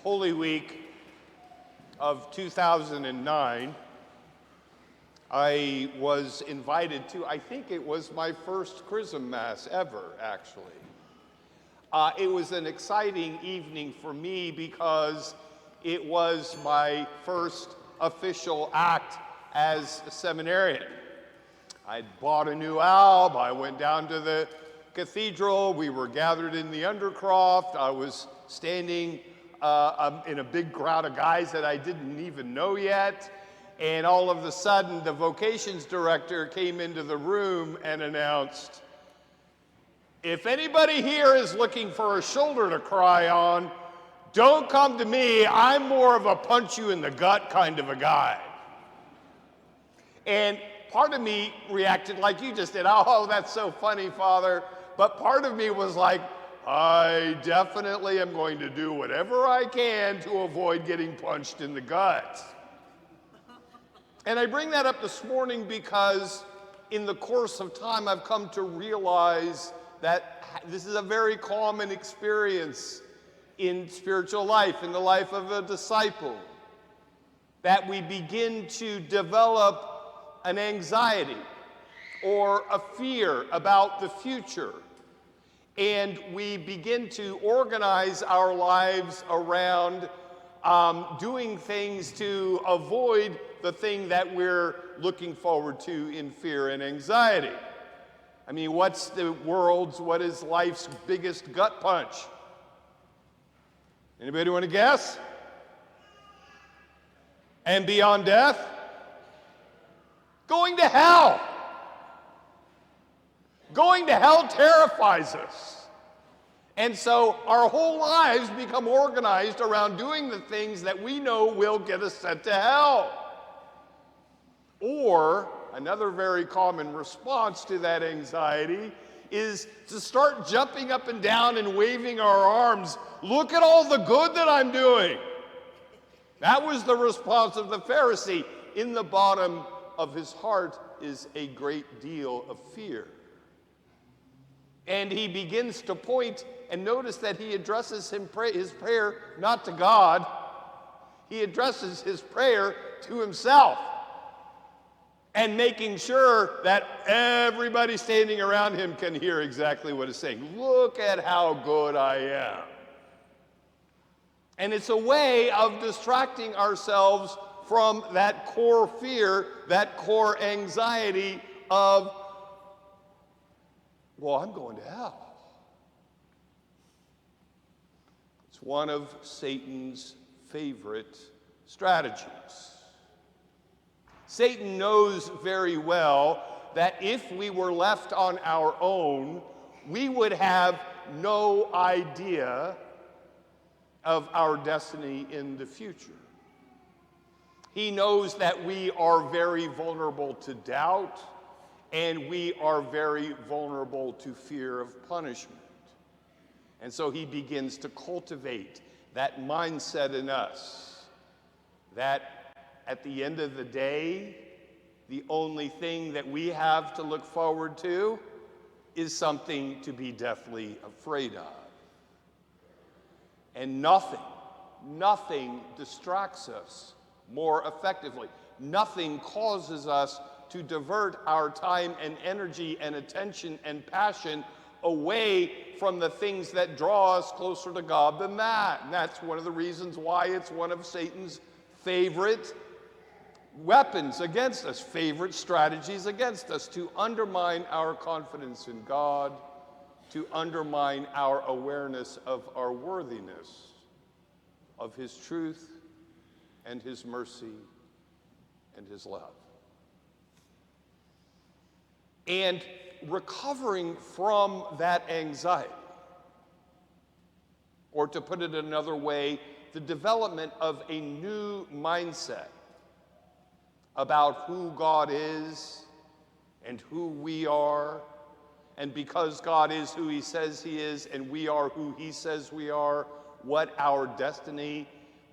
Holy Week of 2009, I was invited to, I think it was my first Chrism Mass ever, actually. It was an exciting evening for me because it was my first official act as a seminarian. I'd bought a new alb, I went down to the cathedral, we were gathered in the undercroft, I was standing in a big crowd of guys that I didn't even know yet, and all of a sudden the vocations director came into the room and announced, "If anybody here is looking for a shoulder to cry on, don't come to me, I'm more of a punch you in the gut kind of a guy." And part of me reacted like you just did, "Oh, that's so funny, Father." But part of me was like, I definitely am going to do whatever I can to avoid getting punched in the gut. And I bring that up this morning because in the course of time, I've come to realize that this is a very common experience in spiritual life, in the life of a disciple, that we begin to develop an anxiety or a fear about the future. And we begin to organize our lives around doing things to avoid the thing that we're looking forward to in fear and anxiety. I mean, what is life's biggest gut punch? Anybody want to guess? And beyond death? Going to hell. Going to hell terrifies us. And so our whole lives become organized around doing the things that we know will get us sent to hell. Or another very common response to that anxiety is to start jumping up and down and waving our arms. Look at all the good that I'm doing. That was the response of the Pharisee. In the bottom of his heart is a great deal of fear. And he begins to point, and notice that he addresses his prayer not to God, he addresses his prayer to himself, and making sure that everybody standing around him can hear exactly what he's saying. Look at how good I am. And it's a way of distracting ourselves from that core fear, that core anxiety of, well, I'm going to hell. It's one of Satan's favorite strategies. Satan knows very well that if we were left on our own, we would have no idea of our destiny in the future. He knows that we are very vulnerable to doubt, and we are very vulnerable to fear of punishment. And so he begins to cultivate that mindset in us that at the end of the day, the only thing that we have to look forward to is something to be deathly afraid of. And nothing distracts us more effectively. Nothing causes us to divert our time and energy and attention and passion away from the things that draw us closer to God than that. And that's one of the reasons why it's one of Satan's favorite weapons against us, favorite strategies against us, to undermine our confidence in God, to undermine our awareness of our worthiness, of his truth and his mercy and his love. And recovering from that anxiety, or to put it another way, the development of a new mindset about who God is and who we are, and because God is who he says he is and we are who he says we are, what our destiny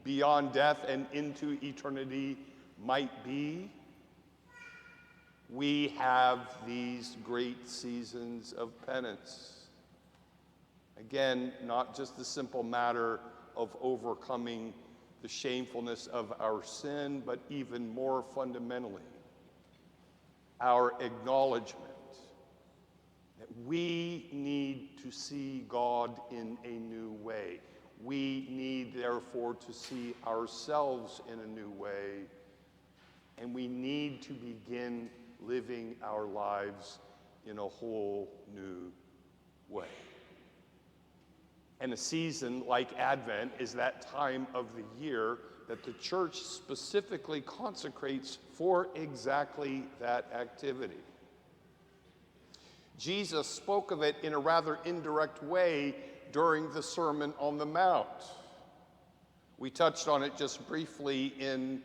beyond death and into eternity might be. We have these great seasons of penance. Again, not just the simple matter of overcoming the shamefulness of our sin, but even more fundamentally, our acknowledgement that we need to see God in a new way. We need, therefore, to see ourselves in a new way, and we need to begin living our lives in a whole new way. And a season like Advent is that time of the year that the church specifically consecrates for exactly that activity. Jesus spoke of it in a rather indirect way during the Sermon on the Mount. We touched on it just briefly in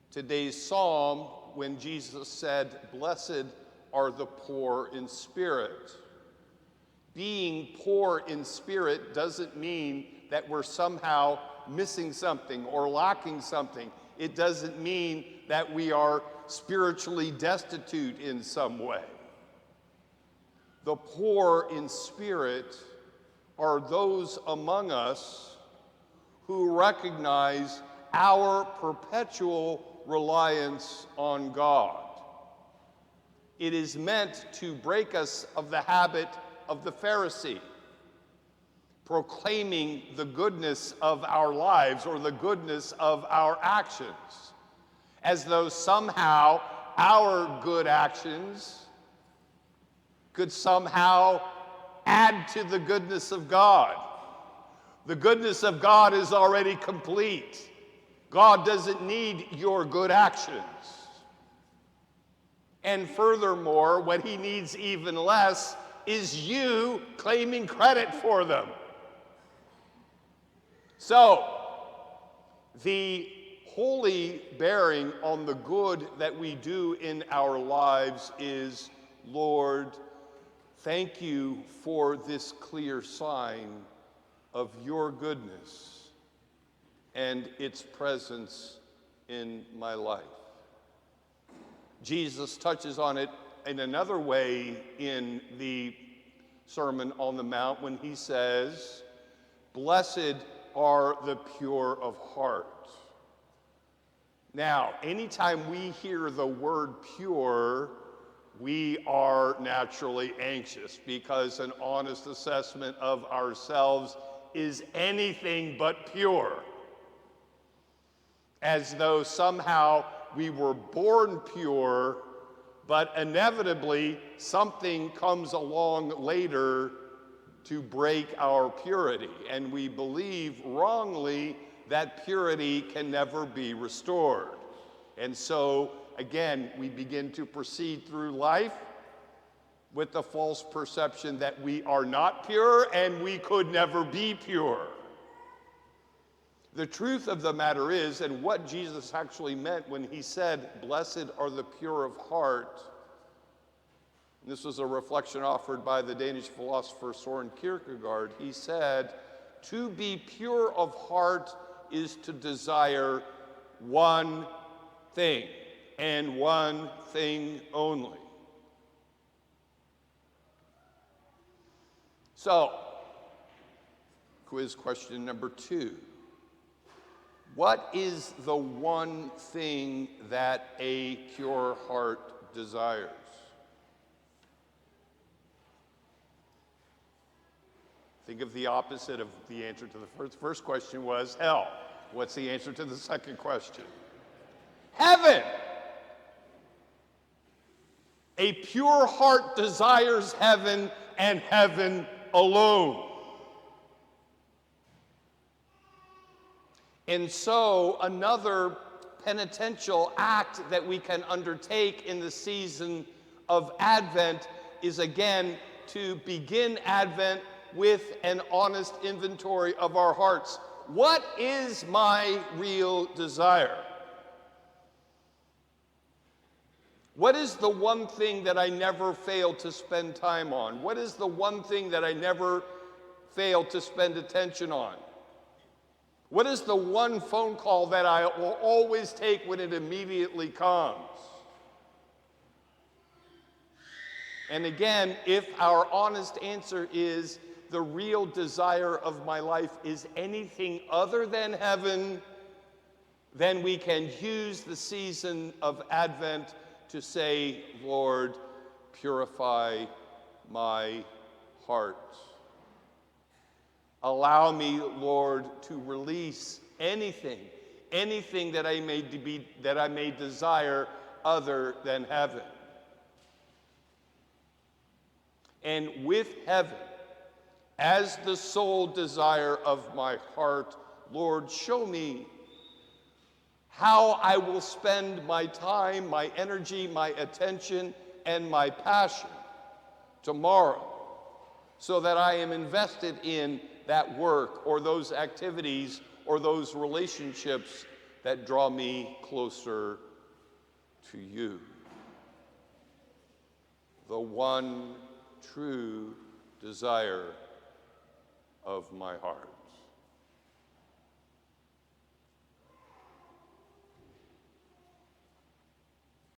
today's psalm when Jesus said, "Blessed are the poor in spirit." Being poor in spirit doesn't mean that we're somehow missing something or lacking something. It doesn't mean that we are spiritually destitute in some way. The poor in spirit are those among us who recognize our perpetual reliance on God. It is meant to break us of the habit of the Pharisee, proclaiming the goodness of our lives or the goodness of our actions, as though somehow our good actions could somehow add to the goodness of God. The goodness of God is already complete. God doesn't need your good actions. And furthermore, what he needs even less is you claiming credit for them. So, the holy bearing on the good that we do in our lives is, Lord, thank you for this clear sign of your goodness and its presence in my life. Jesus touches on it in another way in the Sermon on the Mount when he says, "Blessed are the pure of heart." Now, anytime we hear the word pure, we are naturally anxious because an honest assessment of ourselves is anything but pure. As though somehow we were born pure, but inevitably something comes along later to break our purity. And we believe wrongly that purity can never be restored. And so, again, we begin to proceed through life with the false perception that we are not pure and we could never be pure. The truth of the matter is, and what Jesus actually meant when he said, "Blessed are the pure of heart," and this was a reflection offered by the Danish philosopher Søren Kierkegaard. He said, "To be pure of heart is to desire one thing, and one thing only." So, quiz question number 2. What is the one thing that a pure heart desires? Think of the opposite of the answer to the first question was hell. What's the answer to the second question? Heaven. A pure heart desires heaven and heaven alone. And so another penitential act that we can undertake in the season of Advent is again to begin Advent with an honest inventory of our hearts. What is my real desire? What is the one thing that I never fail to spend time on? What is the one thing that I never fail to spend attention on? What is the one phone call that I will always take when it immediately comes? And again, if our honest answer is the real desire of my life is anything other than heaven, then we can use the season of Advent to say, Lord, purify my heart. Allow me, Lord, to release anything that I may desire other than heaven. And with heaven as the sole desire of my heart, Lord, show me how I will spend my time, my energy, my attention, and my passion tomorrow, so that I am invested in that work or those activities or those relationships that draw me closer to you, the one true desire of my heart.